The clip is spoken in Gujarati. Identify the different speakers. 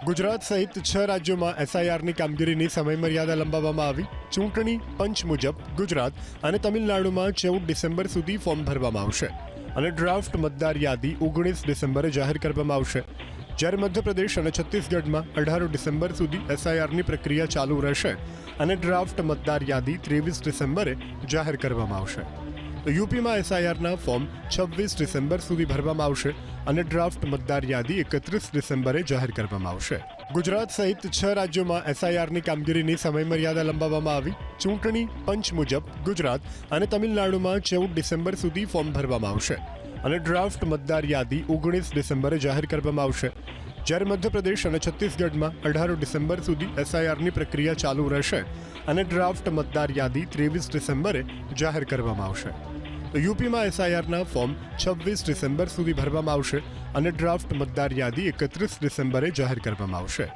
Speaker 1: ગુજરાત સહિત 6 રાજ્યોમાં એસઆઈઆરની કામગીરીની સમયમર્યાદા લંબાવવામાં આવી. ચૂંટણી પંચ મુજબ ગુજરાત અને તમિલનાડુમાં 14 ડિસેમ્બર સુધી ફોર્મ ભરવામાં આવશે અને ડ્રાફ્ટ મતદાર યાદી 19 ડિસેમ્બરે જાહેર કરવામાં આવશે. જ્યારે મધ્યપ્રદેશ અને છત્તીસગઢમાં 18 ડિસેમ્બર સુધી એસઆઈઆરની પ્રક્રિયા ચાલુ રહેશે અને ડ્રાફ્ટ મતદાર યાદી 23 ડિસેમ્બરે જાહેર કરવામાં આવશે. યુપીમાં એસઆઈઆરના ફોર્મ 26 ડિસેમ્બર સુધી ભરવામાં આવશે અને ડ્રાફ્ટ મતદાર યાદી 31 ડિસેમ્બરે જાહેર કરવામાં આવશે. ગુજરાત સહિત 6 રાજ્યોમાં એસઆઈઆરની કામગીરીની સમયમર્યાદા લંબાવવામાં આવી. ચૂંટણી પંચ મુજબ ગુજરાત અને તમિલનાડુમાં 14 ડિસેમ્બર સુધી ફોર્મ ભરવામાં આવશે અને ડ્રાફ્ટ મતદાર યાદી 19 ડિસેમ્બરે જાહેર કરવામાં આવશે. જ્યારે મધ્યપ્રદેશ અને છત્તીસગઢમાં 18 ડિસેમ્બર સુધી એસઆઈઆરની પ્રક્રિયા ચાલુ રહેશે અને ડ્રાફ્ટ મતદાર યાદી 23 ડિસેમ્બરે જાહેર કરવામાં આવશે. યુપીમાં એસઆઈઆરના ફોર્મ 26 ડિસેમ્બર સુધી ભરવામાં આવશે અને ડ્રાફ્ટ મતદાર યાદી 31 ડિસેમ્બરે જાહેર કરવામાં આવશે.